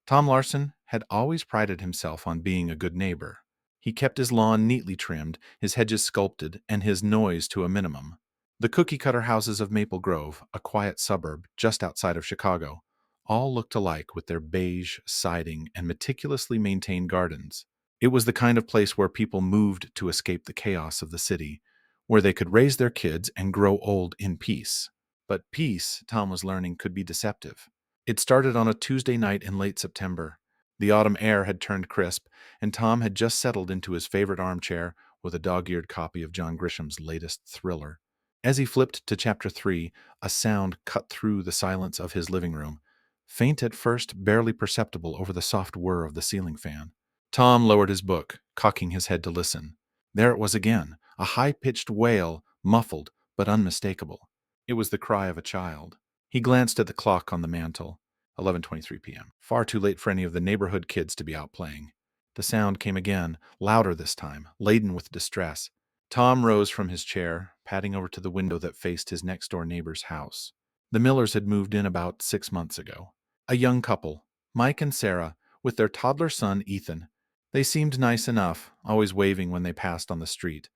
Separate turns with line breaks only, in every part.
Tom Larson had always prided himself on being a good neighbor. He kept his lawn neatly trimmed, his hedges sculpted, and his noise to a minimum. The cookie-cutter houses of Maple Grove, a quiet suburb just outside of Chicago, all looked alike with their beige siding and meticulously maintained gardens. It was the kind of place where people moved to escape the chaos of the city, where they could raise their kids and grow old in peace. But peace, Tom was learning, could be deceptive. It started on a Tuesday night in late September. The autumn air had turned crisp, and Tom had just settled into his favorite armchair with a dog-eared copy of John Grisham's latest thriller. As he flipped to chapter 3, a sound cut through the silence of his living room, faint at first, barely perceptible over the soft whir of the ceiling fan. Tom lowered his book, cocking his head to listen. There it was again, a high-pitched wail, muffled but unmistakable. It was the cry of a child. He glanced at the clock on the mantel. 11:23 p.m. Far too late for any of the neighborhood kids to be out playing. The sound came again, louder this time, laden with distress. Tom rose from his chair, padding over to the window that faced his next-door neighbor's house. The Millers had moved in about 6 months ago. A young couple, Mike and Sarah, with their toddler son, Ethan. They seemed nice enough, always waving when they passed on the street.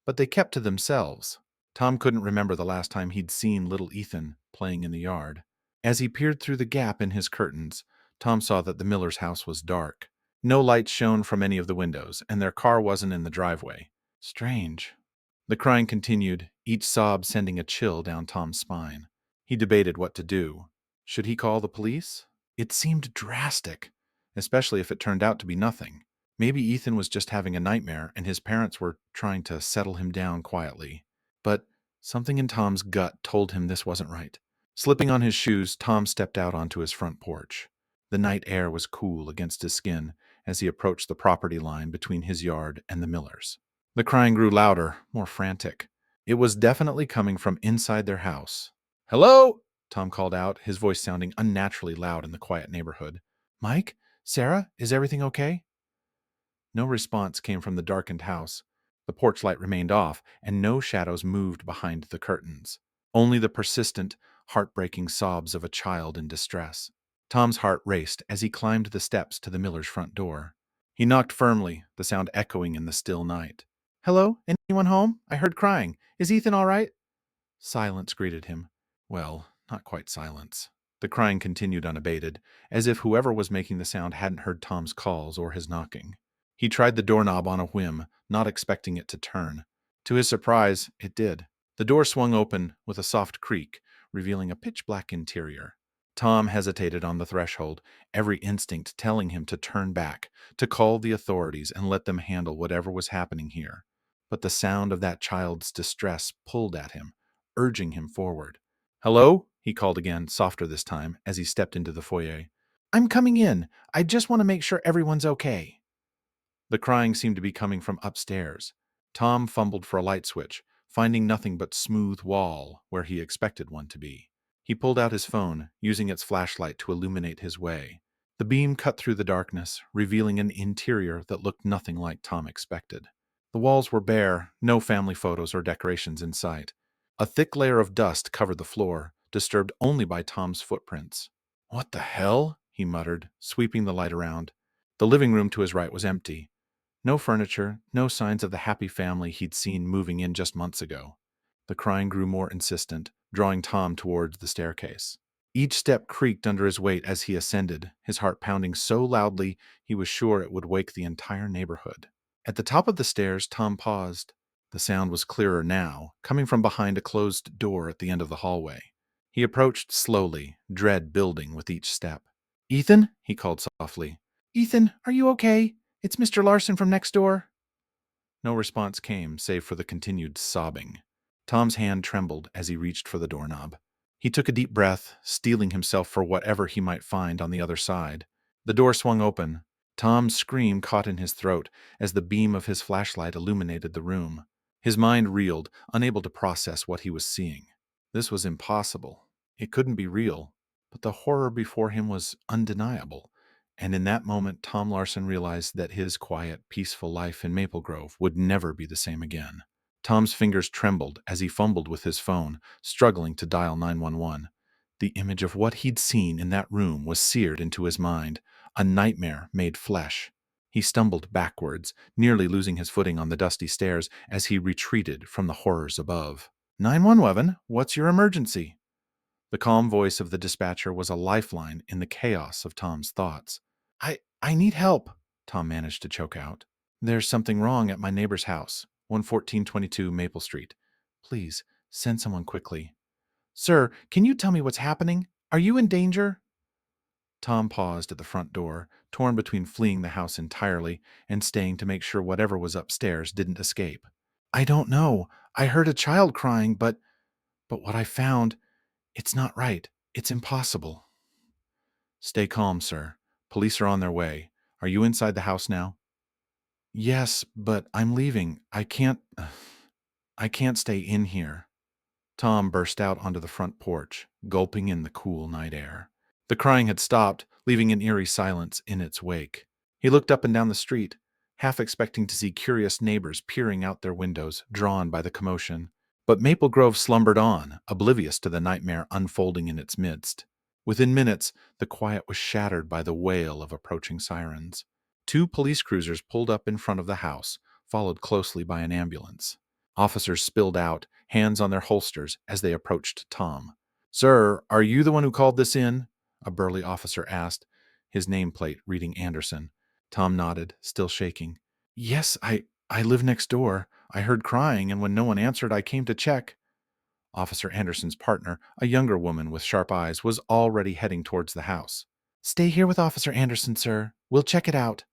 But they kept to themselves. Tom couldn't remember the last time he'd seen little Ethan playing in the yard. As he peered through the gap in his curtains, Tom saw that the Miller's house was dark. No light shone from any of the windows, and their car wasn't in the driveway. Strange. The crying continued, each sob sending a chill down Tom's spine. He debated what to do. Should he call the police? It seemed drastic, especially if it turned out to be nothing. Maybe Ethan was just having a nightmare and his parents were trying to settle him down quietly. But something in Tom's gut told him this wasn't right. Slipping on his shoes, Tom stepped out onto his front porch. The night air was cool against his skin as he approached the property line between his yard and the Millers'. The crying grew louder, more frantic. It was definitely coming from inside their house. "Hello?" Tom called out, his voice sounding unnaturally loud in the quiet neighborhood. "Mike? Sarah? Is everything okay?" No response came from the darkened house. The porch light remained off, and no shadows moved behind the curtains. Only the persistent, heartbreaking sobs of a child in distress. Tom's heart raced as he climbed the steps to the Miller's front door. He knocked firmly, the sound echoing in the still night. "Hello? Anyone home? I heard crying. Is Ethan all right?" Silence greeted him. Well, not quite silence. The crying continued unabated, as if whoever was making the sound hadn't heard Tom's calls or his knocking. He tried the doorknob on a whim, not expecting it to turn. To his surprise, it did. The door swung open with a soft creak, revealing a pitch-black interior. Tom hesitated on the threshold, every instinct telling him to turn back, to call the authorities and let them handle whatever was happening here. But the sound of that child's distress pulled at him, urging him forward. "Hello?" he called again, softer this time, as he stepped into the foyer. "I'm coming in. I just want to make sure everyone's okay." The crying seemed to be coming from upstairs. Tom fumbled for a light switch, finding nothing but smooth wall where he expected one to be. He pulled out his phone, using its flashlight to illuminate his way. The beam cut through the darkness, revealing an interior that looked nothing like Tom expected. The walls were bare, no family photos or decorations in sight. A thick layer of dust covered the floor, disturbed only by Tom's footprints. "What the hell?" he muttered, sweeping the light around. The living room to his right was empty. No furniture, no signs of the happy family he'd seen moving in just months ago. The crying grew more insistent, drawing Tom towards the staircase. Each step creaked under his weight as he ascended, his heart pounding so loudly he was sure it would wake the entire neighborhood. At the top of the stairs, Tom paused. The sound was clearer now, coming from behind a closed door at the end of the hallway. He approached slowly, dread building with each step. "Ethan?" he called softly. "Ethan, are you okay? It's Mr. Larson from next door." No response came, save for the continued sobbing. Tom's hand trembled as he reached for the doorknob. He took a deep breath, steeling himself for whatever he might find on the other side. The door swung open. Tom's scream caught in his throat as the beam of his flashlight illuminated the room. His mind reeled, unable to process what he was seeing. This was impossible. It couldn't be real. But the horror before him was undeniable. And in that moment, Tom Larson realized that his quiet, peaceful life in Maple Grove would never be the same again. Tom's fingers trembled as he fumbled with his phone, struggling to dial 911. The image of what he'd seen in that room was seared into his mind, a nightmare made flesh. He stumbled backwards, nearly losing his footing on the dusty stairs as he retreated from the horrors above. 911, what's your emergency? The calm voice of the dispatcher was a lifeline in the chaos of Tom's thoughts. I need help, Tom managed to choke out. There's something wrong at my neighbor's house, 11422 Maple Street. Please, send someone quickly. Sir, can you tell me what's happening? Are you in danger? Tom paused at the front door, torn between fleeing the house entirely and staying to make sure whatever was upstairs didn't escape. I don't know. I heard a child crying, but what I found, it's not right. It's impossible. Stay calm, sir. Police are on their way. Are you inside the house now? Yes, but I'm leaving. I can't stay in here. Tom burst out onto the front porch, gulping in the cool night air. The crying had stopped, leaving an eerie silence in its wake. He looked up and down the street, half expecting to see curious neighbors peering out their windows, drawn by the commotion. But Maple Grove slumbered on, oblivious to the nightmare unfolding in its midst. Within minutes, the quiet was shattered by the wail of approaching sirens. Two police cruisers pulled up in front of the house, followed closely by an ambulance. Officers spilled out, hands on their holsters, as they approached Tom. Sir, are you the one who called this in? A burly officer asked, his nameplate reading Anderson. Tom nodded, still shaking. Yes, I live next door. I heard crying, and when no one answered, I came to check. Officer Anderson's partner, a younger woman with sharp eyes, was already heading towards the house. Stay here with Officer Anderson, sir. We'll check it out.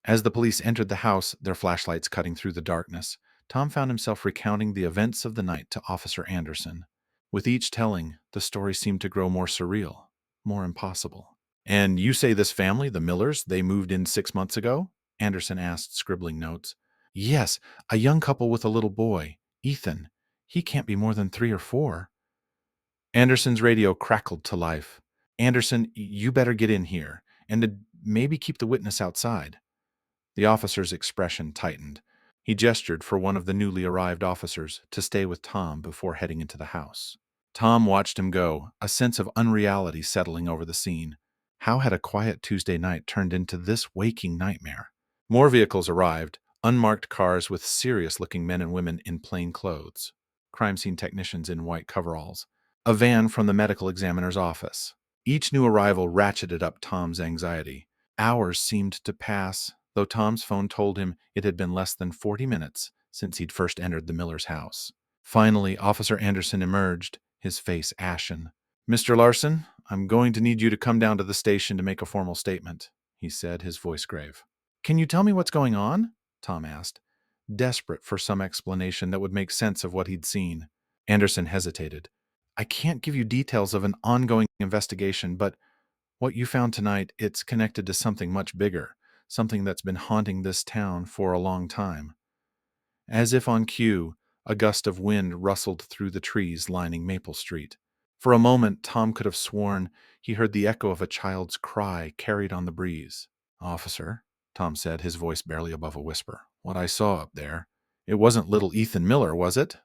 As the police entered the house, their flashlights cutting through the darkness, Tom found himself recounting the events of the night to Officer Anderson. With each telling, the story seemed to grow more surreal, more impossible. And you say this family, the Millers, they moved in 6 months ago? Anderson asked, scribbling notes. Yes, a young couple with a little boy, Ethan. He can't be more than 3 or 4. Anderson's radio crackled to life. Anderson, you better get in here, and maybe keep the witness outside. The officer's expression tightened. He gestured for one of the newly arrived officers to stay with Tom before heading into the house. Tom watched him go, a sense of unreality settling over the scene. How had a quiet Tuesday night turned into this waking nightmare? More vehicles arrived, unmarked cars with serious-looking men and women in plain clothes, crime scene technicians in white coveralls, a van from the medical examiner's office. Each new arrival ratcheted up Tom's anxiety. Hours seemed to pass, though Tom's phone told him it had been less than 40 minutes since he'd first entered the Miller's house. Finally, Officer Anderson emerged, his face ashen. Mr. Larson, I'm going to need you to come down to the station to make a formal statement, he said, his voice grave. Can you tell me what's going on? Tom asked, desperate for some explanation that would make sense of what he'd seen. Anderson hesitated. I can't give you details of an ongoing investigation, but what you found tonight, it's connected to something much bigger, something that's been haunting this town for a long time. As if on cue, a gust of wind rustled through the trees lining Maple Street. For a moment, Tom could have sworn he heard the echo of a child's cry carried on the breeze. Officer, Tom said, his voice barely above a whisper, what I saw up there, it wasn't little Ethan Miller, was it?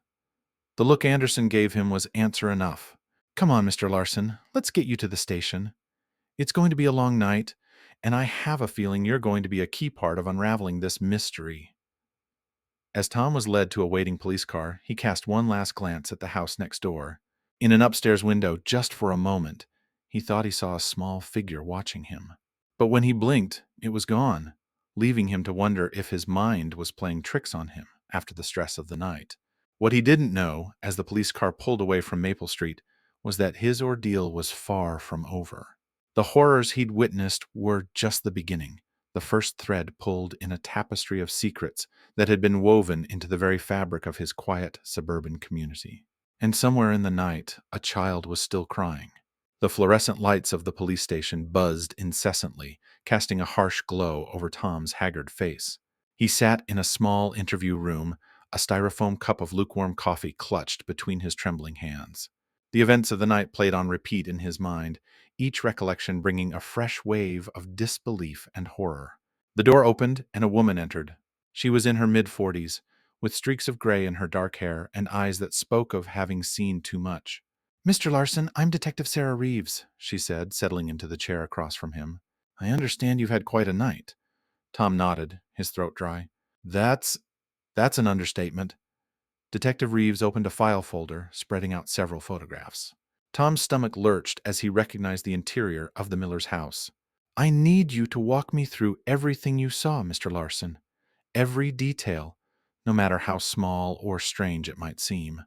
The look Anderson gave him was answer enough. Come on, Mr. Larson, let's get you to the station. It's going to be a long night, and I have a feeling you're going to be a key part of unraveling this mystery. As Tom was led to a waiting police car, he cast one last glance at the house next door. In an upstairs window, just for a moment, he thought he saw a small figure watching him. But when he blinked, it was gone, leaving him to wonder if his mind was playing tricks on him after the stress of the night. What he didn't know, as the police car pulled away from Maple Street, was that his ordeal was far from over. The horrors he'd witnessed were just the beginning, the first thread pulled in a tapestry of secrets that had been woven into the very fabric of his quiet suburban community. And somewhere in the night, a child was still crying. The fluorescent lights of the police station buzzed incessantly, casting a harsh glow over Tom's haggard face. He sat in a small interview room, a styrofoam cup of lukewarm coffee clutched between his trembling hands. The events of the night played on repeat in his mind, each recollection bringing a fresh wave of disbelief and horror. The door opened and a woman entered. She was in her mid-40s, with streaks of gray in her dark hair and eyes that spoke of having seen too much. Mr. Larson, I'm Detective Sarah Reeves, she said, settling into the chair across from him. I understand you've had quite a night. Tom nodded, his throat dry. That's that's an understatement. Detective Reeves opened a file folder, spreading out several photographs. Tom's stomach lurched as he recognized the interior of the Miller's house. I need you to walk me through everything you saw, Mr. Larson. Every detail, no matter how small or strange it might seem.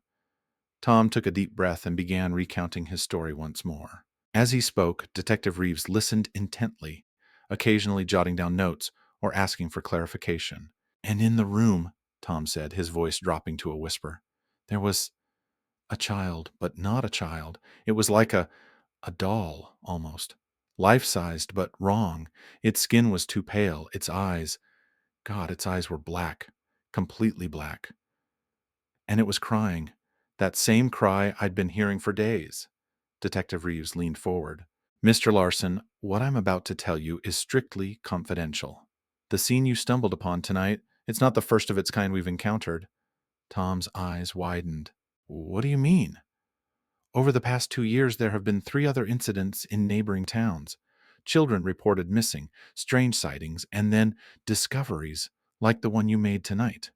Tom took a deep breath and began recounting his story once more. As he spoke, Detective Reeves listened intently, occasionally jotting down notes or asking for clarification. And in the room, Tom said, his voice dropping to a whisper, there was a child, but not a child. It was like a doll, almost. Life-sized, but wrong. Its skin was too pale. Its eyes were black, completely black. And it was crying. That same cry I'd been hearing for days. Detective Reeves leaned forward. Mr. Larson, what I'm about to tell you is strictly confidential. The scene you stumbled upon tonight, it's not the first of its kind we've encountered. Tom's eyes widened. What do you mean? Over the past 2 years, there have been 3 other incidents in neighboring towns. Children reported missing, strange sightings, and then discoveries like the one you made tonight.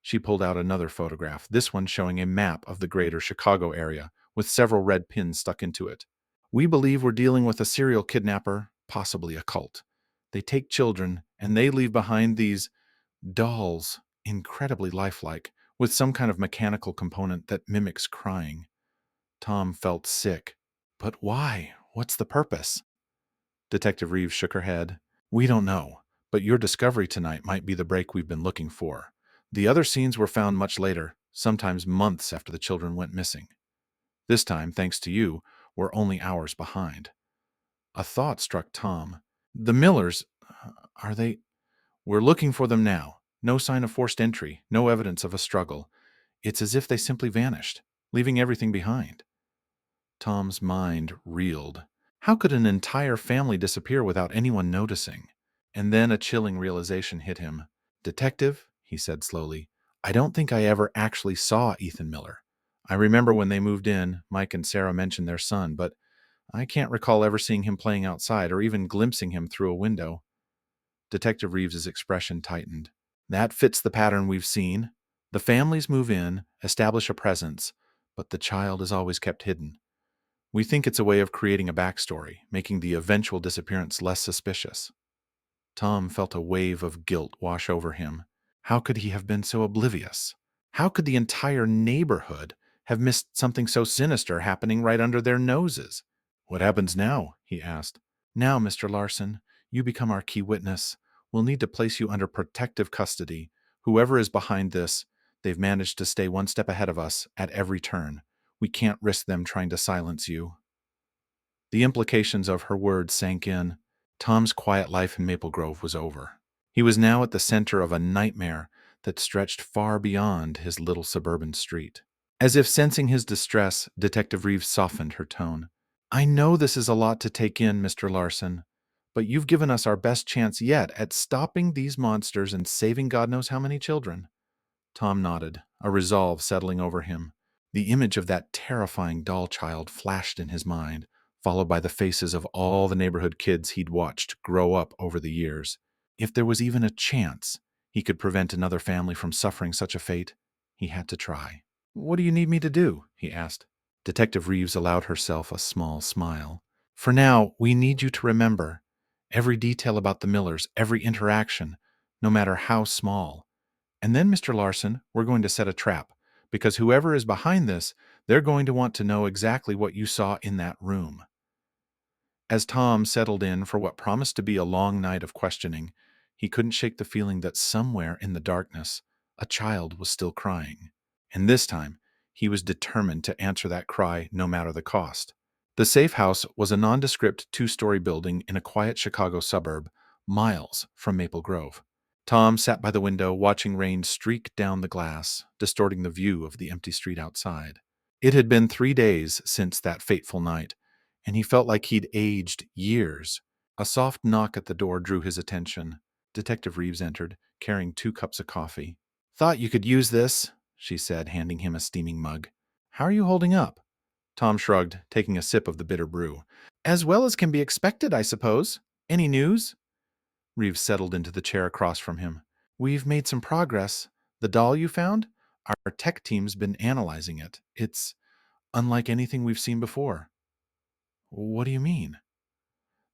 She pulled out another photograph, this one showing a map of the greater Chicago area, with several red pins stuck into it. We believe we're dealing with a serial kidnapper, possibly a cult. They take children, and they leave behind these dolls, incredibly lifelike, with some kind of mechanical component that mimics crying. Tom felt sick. But why? What's the purpose? Detective Reeves shook her head. We don't know, but your discovery tonight might be the break we've been looking for. The other scenes were found much later, sometimes months after the children went missing. This time, thanks to you, we're only hours behind. A thought struck Tom. The Millers, are they? We're looking for them now. No sign of forced entry, no evidence of a struggle. It's as if they simply vanished, leaving everything behind. Tom's mind reeled. How could an entire family disappear without anyone noticing? And then a chilling realization hit him. Detective, he said slowly, I don't think I ever actually saw Ethan Miller. I remember when they moved in, Mike and Sarah mentioned their son, but I can't recall ever seeing him playing outside or even glimpsing him through a window. Detective Reeves's expression tightened. That fits the pattern we've seen. The families move in, establish a presence, but the child is always kept hidden. We think it's a way of creating a backstory, making the eventual disappearance less suspicious. Tom felt a wave of guilt wash over him. How could he have been so oblivious? How could the entire neighborhood have missed something so sinister happening right under their noses? What happens now? He asked. Now, Mr. Larson, you become our key witness. We'll need to place you under protective custody. Whoever is behind this, they've managed to stay one step ahead of us at every turn. We can't risk them trying to silence you. The implications of her words sank in. Tom's quiet life in Maple Grove was over. He was now at the center of a nightmare that stretched far beyond his little suburban street. As if sensing his distress, Detective Reeves softened her tone. I know this is a lot to take in, Mr. Larson, but you've given us our best chance yet at stopping these monsters and saving God knows how many children. Tom nodded, a resolve settling over him. The image of that terrifying doll child flashed in his mind, followed by the faces of all the neighborhood kids he'd watched grow up over the years. If there was even a chance he could prevent another family from suffering such a fate, he had to try. What do you need me to do? He asked. Detective Reeves allowed herself a small smile. For now, we need you to remember every detail about the Millers, every interaction, no matter how small. And then, Mr. Larson, we're going to set a trap, because whoever is behind this, they're going to want to know exactly what you saw in that room. As Tom settled in for what promised to be a long night of questioning, he couldn't shake the feeling that somewhere in the darkness, a child was still crying. And this time, he was determined to answer that cry no matter the cost. The safe house was a nondescript 2-story building in a quiet Chicago suburb, miles from Maple Grove. Tom sat by the window watching rain streak down the glass, distorting the view of the empty street outside. It had been 3 days since that fateful night, and he felt like he'd aged years. A soft knock at the door drew his attention. Detective Reeves entered, carrying 2 cups of coffee. Thought you could use this, she said, handing him a steaming mug. How are you holding up? Tom shrugged, taking a sip of the bitter brew. As well as can be expected, I suppose. Any news? Reeves settled into the chair across from him. We've made some progress. The doll you found? Our tech team's been analyzing it. It's unlike anything we've seen before. What do you mean?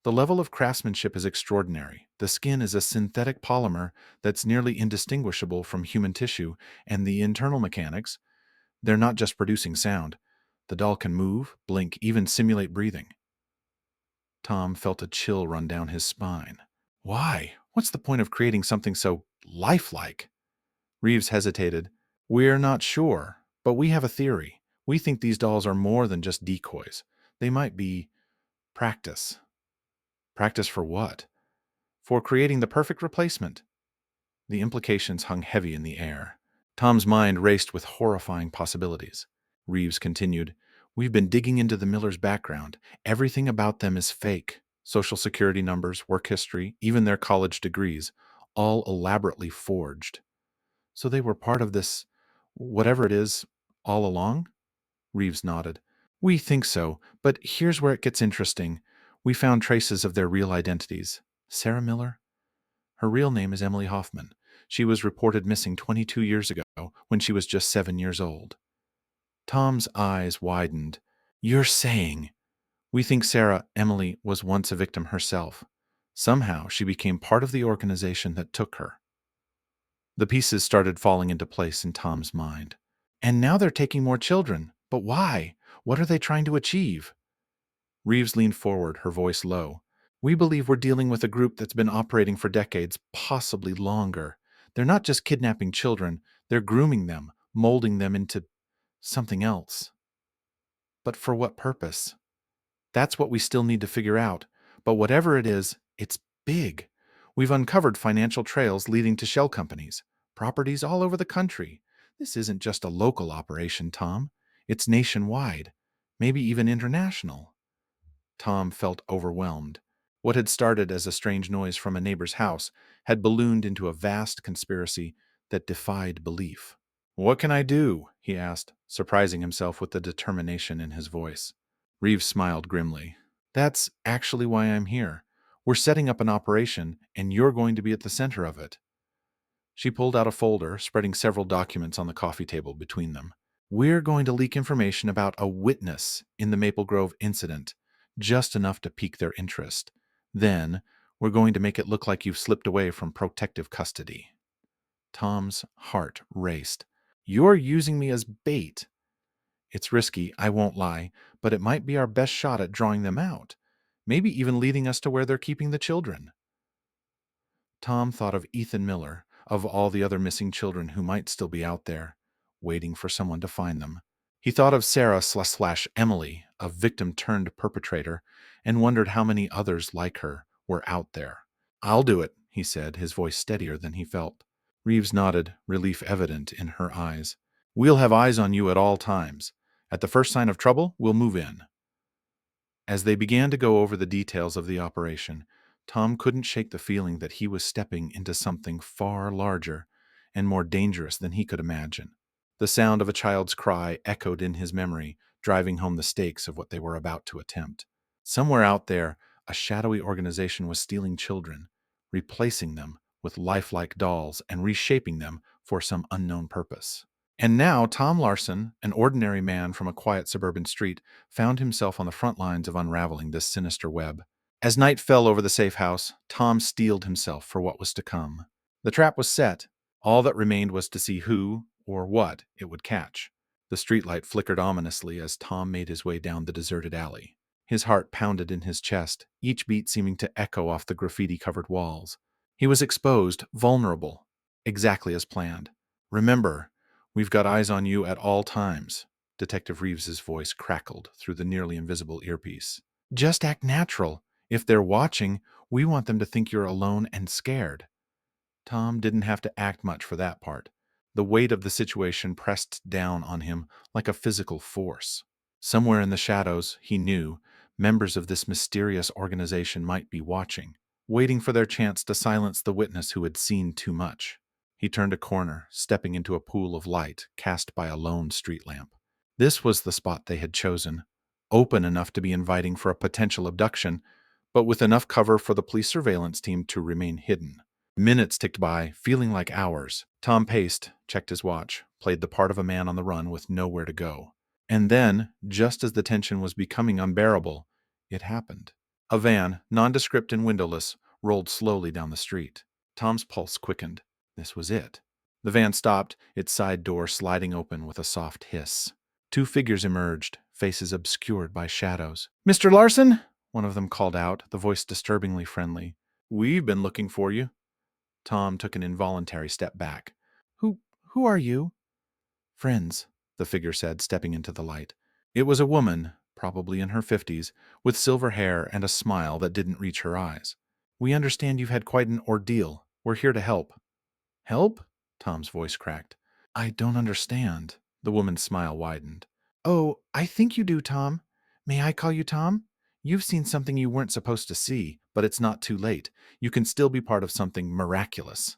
The level of craftsmanship is extraordinary. The skin is a synthetic polymer that's nearly indistinguishable from human tissue, and the internal mechanics, they're not just producing sound. The doll can move, blink, even simulate breathing. Tom felt a chill run down his spine. Why? What's the point of creating something so lifelike? Reeves hesitated. We're not sure, but we have a theory. We think these dolls are more than just decoys. They might be practice. Practice for what? For creating the perfect replacement. The implications hung heavy in the air. Tom's mind raced with horrifying possibilities. Reeves continued, We've been digging into the Millers' background. Everything about them is fake. Social security numbers, work history, even their college degrees, all elaborately forged. So they were part of this, whatever it is, all along? Reeves nodded. We think so, but here's where it gets interesting. We found traces of their real identities. Sarah Miller? Her real name is Emily Hoffman. She was reported missing 22 years ago when she was just 7 years old. Tom's eyes widened. You're saying? We think Sarah, Emily, was once a victim herself. Somehow she became part of the organization that took her. The pieces started falling into place in Tom's mind. And now they're taking more children. But why? What are they trying to achieve? Reeves leaned forward, her voice low. We believe we're dealing with a group that's been operating for decades, possibly longer. They're not just kidnapping children, they're grooming them, molding them into something else. But for what purpose? That's what we still need to figure out. But whatever it is, it's big. We've uncovered financial trails leading to shell companies, properties all over the country. This isn't just a local operation, Tom. It's nationwide, maybe even international. Tom felt overwhelmed. What had started as a strange noise from a neighbor's house had ballooned into a vast conspiracy that defied belief. What can I do? He asked, surprising himself with the determination in his voice. Reeves smiled grimly. That's actually why I'm here. We're setting up an operation, and you're going to be at the center of it. She pulled out a folder, spreading several documents on the coffee table between them. We're going to leak information about a witness in the Maple Grove incident, just enough to pique their interest. Then, we're going to make it look like you've slipped away from protective custody. Tom's heart raced. You're using me as bait. It's risky, I won't lie, but it might be our best shot at drawing them out. Maybe even leading us to where they're keeping the children. Tom thought of Ethan Miller, of all the other missing children who might still be out there, waiting for someone to find them. He thought of Sarah/Emily, a victim turned perpetrator, and wondered how many others like her were out there. I'll do it, he said, his voice steadier than he felt. Reeves nodded, relief evident in her eyes. We'll have eyes on you at all times. At the first sign of trouble, we'll move in. As they began to go over the details of the operation, Tom couldn't shake the feeling that he was stepping into something far larger and more dangerous than he could imagine. The sound of a child's cry echoed in his memory, driving home the stakes of what they were about to attempt. Somewhere out there, a shadowy organization was stealing children, replacing them with lifelike dolls and reshaping them for some unknown purpose. And now Tom Larson, an ordinary man from a quiet suburban street, found himself on the front lines of unraveling this sinister web. As night fell over the safe house, Tom steeled himself for what was to come. The trap was set. All that remained was to see who or what it would catch. The streetlight flickered ominously as Tom made his way down the deserted alley. His heart pounded in his chest, each beat seeming to echo off the graffiti-covered walls. He was exposed, vulnerable, exactly as planned. Remember, we've got eyes on you at all times. Detective Reeves's voice crackled through the nearly invisible earpiece. Just act natural. If they're watching, we want them to think you're alone and scared. Tom didn't have to act much for that part. The weight of the situation pressed down on him like a physical force. Somewhere in the shadows, he knew, members of this mysterious organization might be watching, waiting for their chance to silence the witness who had seen too much. He turned a corner, stepping into a pool of light cast by a lone street lamp. This was the spot they had chosen, open enough to be inviting for a potential abduction, but with enough cover for the police surveillance team to remain hidden. Minutes ticked by, feeling like hours. Tom paced, checked his watch, played the part of a man on the run with nowhere to go. And then, just as the tension was becoming unbearable, it happened. A van, nondescript and windowless, rolled slowly down the street. Tom's pulse quickened. This was it. The van stopped, its side door sliding open with a soft hiss. Two figures emerged, faces obscured by shadows. "Mr. Larson?" one of them called out, the voice disturbingly friendly. "We've been looking for you." Tom took an involuntary step back. Who are you?" "Friends," the figure said, stepping into the light. It was a woman, probably in her 50s, with silver hair and a smile that didn't reach her eyes. "We understand you've had quite an ordeal. We're here to help." "Help?" Tom's voice cracked. "I don't understand." The woman's smile widened. "Oh, I think you do, Tom. May I call you Tom? You've seen something you weren't supposed to see, but it's not too late. You can still be part of something miraculous."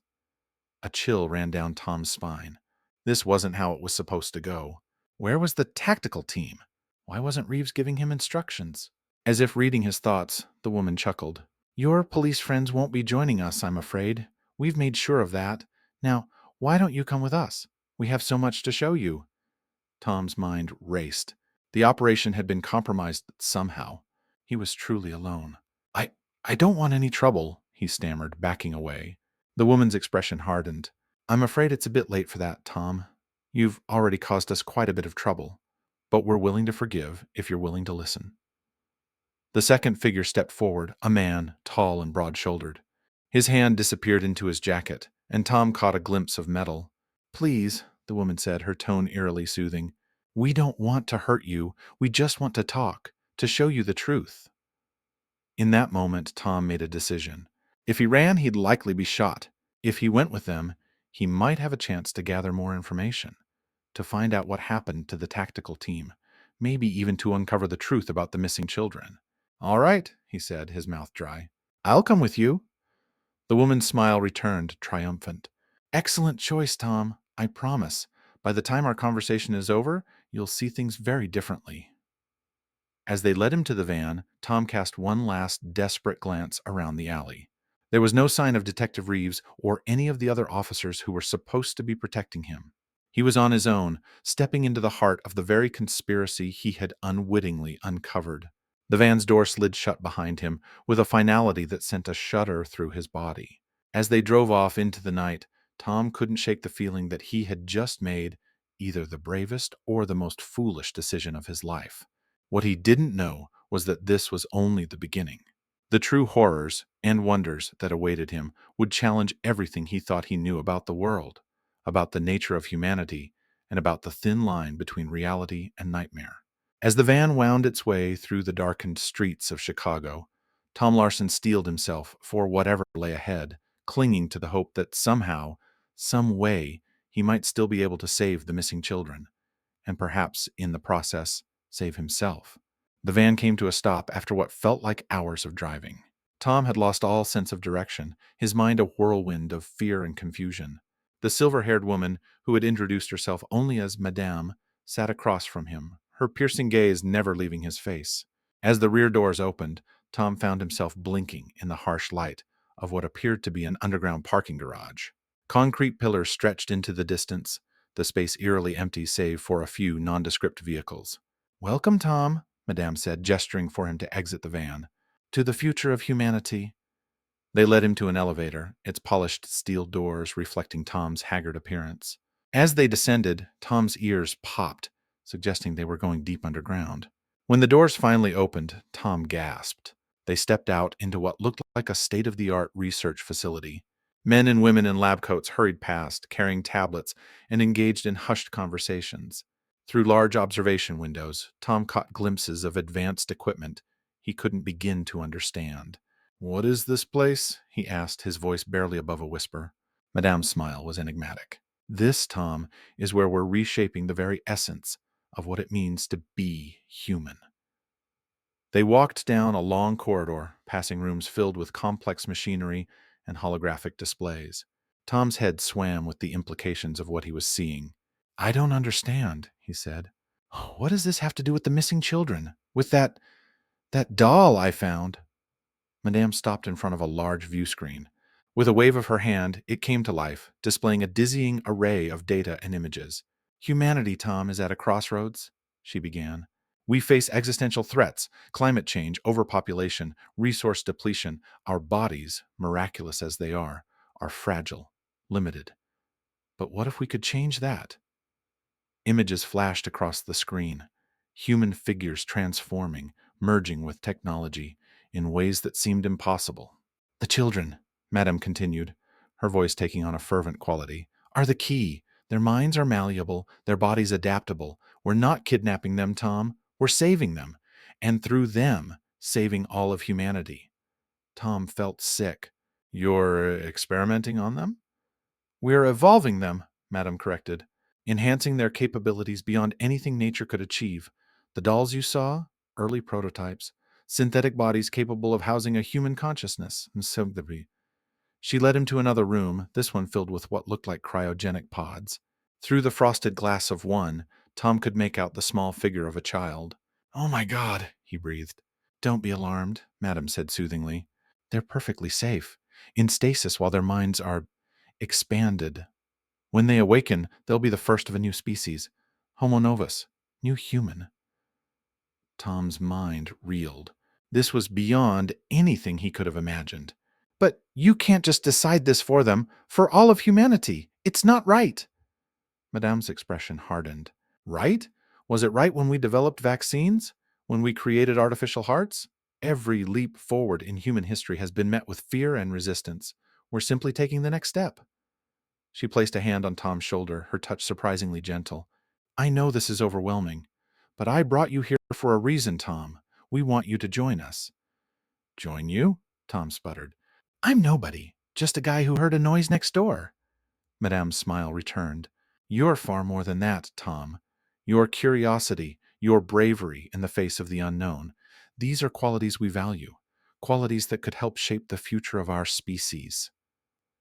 A chill ran down Tom's spine. This wasn't how it was supposed to go. Where was the tactical team? Why wasn't Reeves giving him instructions? As if reading his thoughts, the woman chuckled. "Your police friends won't be joining us, I'm afraid. We've made sure of that. Now, why don't you come with us? We have so much to show you." Tom's mind raced. The operation had been compromised somehow. He was truly alone. I, I don't want any trouble," he stammered, backing away. The woman's expression hardened. "I'm afraid it's a bit late for that, Tom. You've already caused us quite a bit of trouble, but we're willing to forgive if you're willing to listen." The second figure stepped forward, a man, tall and broad-shouldered. His hand disappeared into his jacket, and Tom caught a glimpse of metal. "Please," the woman said, her tone eerily soothing. "We don't want to hurt you. We just want to talk, to show you the truth." In that moment, Tom made a decision. If he ran, he'd likely be shot. If he went with them, he might have a chance to gather more information, to find out what happened to the tactical team, maybe even to uncover the truth about the missing children. "All right," he said, his mouth dry. "I'll come with you." The woman's smile returned, triumphant. "Excellent choice, Tom. I promise. By the time our conversation is over, you'll see things very differently." As they led him to the van, Tom cast one last desperate glance around the alley. There was no sign of Detective Reeves or any of the other officers who were supposed to be protecting him. He was on his own, stepping into the heart of the very conspiracy he had unwittingly uncovered. The van's door slid shut behind him with a finality that sent a shudder through his body. As they drove off into the night, Tom couldn't shake the feeling that he had just made either the bravest or the most foolish decision of his life. What he didn't know was that this was only the beginning. The true horrors and wonders that awaited him would challenge everything he thought he knew about the world, about the nature of humanity, and about the thin line between reality and nightmare. As the van wound its way through the darkened streets of Chicago, Tom Larson steeled himself for whatever lay ahead, clinging to the hope that somehow, some way, he might still be able to save the missing children, and perhaps, in the process, save himself. The van came to a stop after what felt like hours of driving. Tom had lost all sense of direction, his mind a whirlwind of fear and confusion. The silver-haired woman, who had introduced herself only as Madame, sat across from him, her piercing gaze never leaving his face. As the rear doors opened, Tom found himself blinking in the harsh light of what appeared to be an underground parking garage. Concrete pillars stretched into the distance, the space eerily empty save for a few nondescript vehicles. "Welcome, Tom," Madame said, gesturing for him to exit the van. "To the future of humanity." They led him to an elevator, its polished steel doors reflecting Tom's haggard appearance. As they descended, Tom's ears popped, suggesting they were going deep underground. When the doors finally opened, Tom gasped. They stepped out into what looked like a state-of-the-art research facility. Men and women in lab coats hurried past, carrying tablets, and engaged in hushed conversations. Through large observation windows, Tom caught glimpses of advanced equipment he couldn't begin to understand. "What is this place?" he asked, his voice barely above a whisper. Madame's smile was enigmatic. "This, Tom, is where we're reshaping the very essence of what it means to be human." They walked down a long corridor, passing rooms filled with complex machinery and holographic displays. Tom's head swam with the implications of what he was seeing. "I don't understand," he said. "What does this have to do with the missing children? With that doll I found?" Madame stopped in front of a large view screen. With a wave of her hand, it came to life, displaying a dizzying array of data and images. Humanity, Tom, is at a crossroads, she began. We face existential threats: climate change, overpopulation, resource depletion. Our bodies, miraculous as they are fragile, limited. But what if we could change that? Images flashed across the screen, human figures transforming, merging with technology in ways that seemed impossible. The children, Madame continued, her voice taking on a fervent quality, are the key. Their minds are malleable, their bodies adaptable. We're not kidnapping them, Tom. We're saving them. And through them, saving all of humanity. Tom felt sick. You're experimenting on them? We're evolving them, Madame corrected, enhancing their capabilities beyond anything nature could achieve. The dolls you saw, early prototypes, synthetic bodies capable of housing a human consciousness, and suburbia. She led him to another room, this one filled with what looked like cryogenic pods. Through the frosted glass of one, Tom could make out the small figure of a child. Oh my God, he breathed. Don't be alarmed, Madame said soothingly. They're perfectly safe, in stasis while their minds are expanded. When they awaken, they'll be the first of a new species. Homo novus, new human. Tom's mind reeled. This was beyond anything he could have imagined. But you can't just decide this for them, for all of humanity. It's not right. Madame's expression hardened. Right? Was it right when we developed vaccines? When we created artificial hearts? Every leap forward in human history has been met with fear and resistance. We're simply taking the next step. She placed a hand on Tom's shoulder, her touch surprisingly gentle. I know this is overwhelming, but I brought you here for a reason, Tom. We want you to join us. Join you? Tom sputtered. I'm nobody, just a guy who heard a noise next door. Madame's smile returned. You're far more than that, Tom. Your curiosity, your bravery in the face of the unknown. These are qualities we value, qualities that could help shape the future of our species.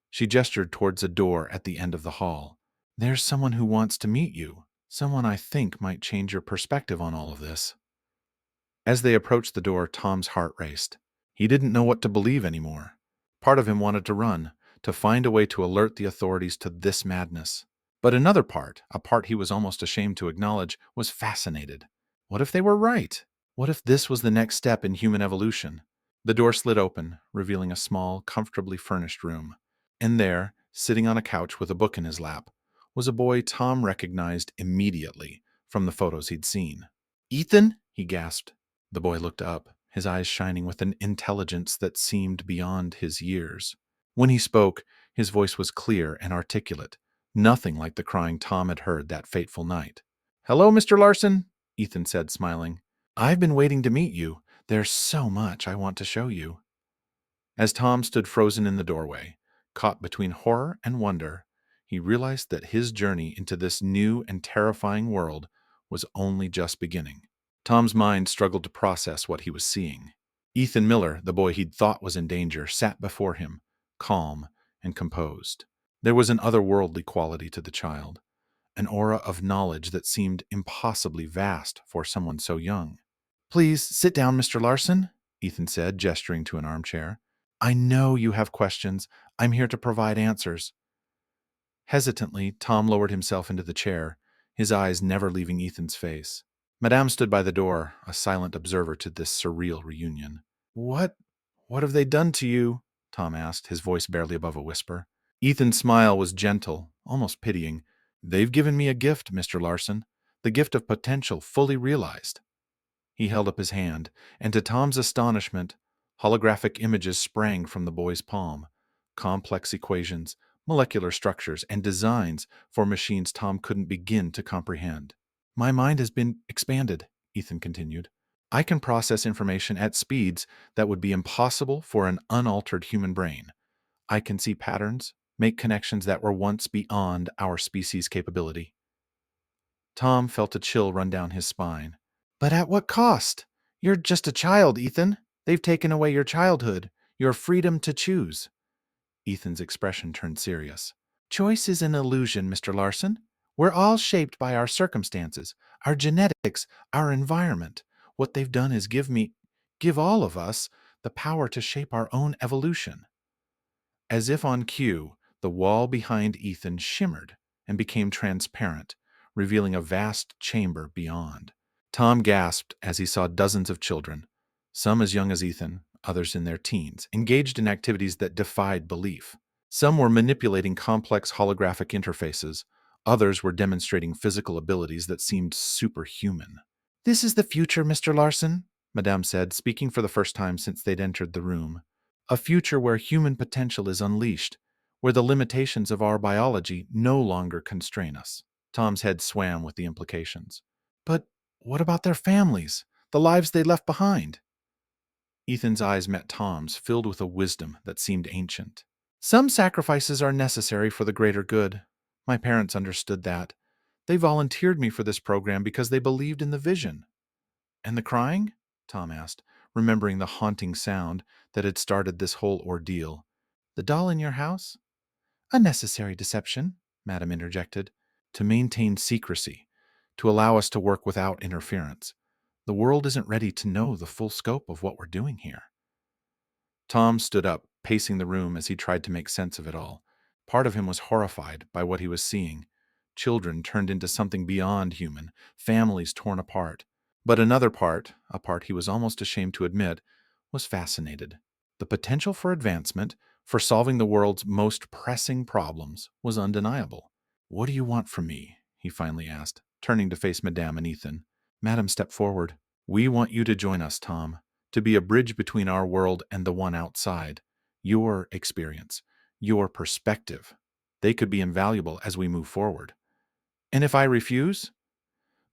She gestured towards a door at the end of the hall. There's someone who wants to meet you, someone I think might change your perspective on all of this. As they approached the door, Tom's heart raced. He didn't know what to believe anymore. Part of him wanted to run, to find a way to alert the authorities to this madness. But another part, a part he was almost ashamed to acknowledge, was fascinated. What if they were right? What if this was the next step in human evolution? The door slid open, revealing a small, comfortably furnished room. And there, sitting on a couch with a book in his lap, was a boy Tom recognized immediately from the photos he'd seen. Ethan? He gasped. The boy looked up, his eyes shining with an intelligence that seemed beyond his years. When he spoke, his voice was clear and articulate, nothing like the crying Tom had heard that fateful night. Hello, Mr. Larson, Ethan said, smiling. I've been waiting to meet you. There's so much I want to show you. As Tom stood frozen in the doorway, caught between horror and wonder, he realized that his journey into this new and terrifying world was only just beginning. Tom's mind struggled to process what he was seeing. Ethan Miller, the boy he'd thought was in danger, sat before him, calm and composed. There was an otherworldly quality to the child, an aura of knowledge that seemed impossibly vast for someone so young. Please sit down, Mr. Larson, Ethan said, gesturing to an armchair. I know you have questions. I'm here to provide answers. Hesitantly, Tom lowered himself into the chair, his eyes never leaving Ethan's face. Madame stood by the door, a silent observer to this surreal reunion. What have they done to you? Tom asked, his voice barely above a whisper. Ethan's smile was gentle, almost pitying. They've given me a gift, Mr. Larson, the gift of potential fully realized. He held up his hand, and to Tom's astonishment, holographic images sprang from the boy's palm. Complex equations, molecular structures, and designs for machines Tom couldn't begin to comprehend. My mind has been expanded, Ethan continued. I can process information at speeds that would be impossible for an unaltered human brain. I can see patterns, make connections that were once beyond our species' capability. Tom felt a chill run down his spine. But at what cost? You're just a child, Ethan. They've taken away your childhood, your freedom to choose. Ethan's expression turned serious. Choice is an illusion, Mr. Larson. We're all shaped by our circumstances, our genetics, our environment. What they've done is give all of us the power to shape our own evolution. As if on cue, the wall behind Ethan shimmered and became transparent, revealing a vast chamber beyond. Tom gasped as he saw dozens of children, some as young as Ethan, others in their teens, engaged in activities that defied belief. Some were manipulating complex holographic interfaces, others were demonstrating physical abilities that seemed superhuman. "This is the future, Mr. Larson," Madame said, speaking for the first time since they'd entered the room. "A future where human potential is unleashed, where the limitations of our biology no longer constrain us." Tom's head swam with the implications. "But what about their families, the lives they left behind?" Ethan's eyes met Tom's, filled with a wisdom that seemed ancient. "Some sacrifices are necessary for the greater good. My parents understood that. They volunteered me for this program because they believed in the vision." "And the crying?" Tom asked, remembering the haunting sound that had started this whole ordeal. "The doll in your house?" "A necessary deception," Madame interjected, "to maintain secrecy, to allow us to work without interference. The world isn't ready to know the full scope of what we're doing here." Tom stood up, pacing the room as he tried to make sense of it all. Part of him was horrified by what he was seeing. Children turned into something beyond human, families torn apart. But another part, a part he was almost ashamed to admit, was fascinated. The potential for advancement, for solving the world's most pressing problems, was undeniable. "What do you want from me?" he finally asked, turning to face Madame and Ethan. Madame stepped forward. "We want you to join us, Tom, to be a bridge between our world and the one outside. Your experience, your perspective, they could be invaluable as we move forward." "And if I refuse?"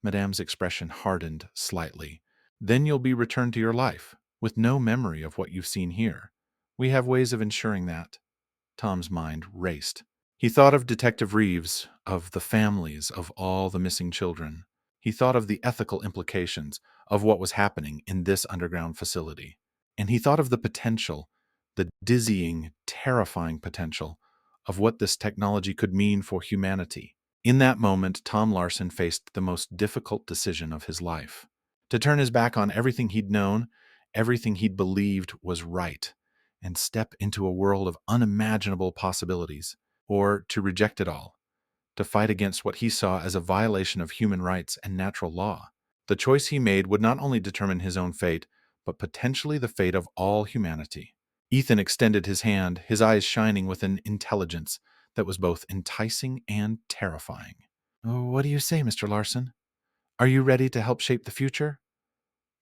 Madame's expression hardened slightly. "Then you'll be returned to your life, with no memory of what you've seen here. We have ways of ensuring that." Tom's mind raced. He thought of Detective Reeves, of the families of all the missing children. He thought of the ethical implications of what was happening in this underground facility. And he thought of the potential, the dizzying, terrifying potential of what this technology could mean for humanity. In that moment, Tom Larson faced the most difficult decision of his life. To turn his back on everything he'd known, everything he'd believed was right, and step into a world of unimaginable possibilities, or to reject it all, to fight against what he saw as a violation of human rights and natural law. The choice he made would not only determine his own fate, but potentially the fate of all humanity. Ethan extended his hand, his eyes shining with an intelligence that was both enticing and terrifying. "Oh, what do you say, Mr. Larson? Are you ready to help shape the future?"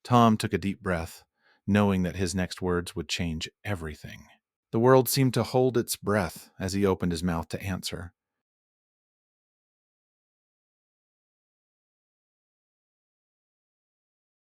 Tom took a deep breath, knowing that his next words would change everything. The world seemed to hold its breath as he opened his mouth to answer.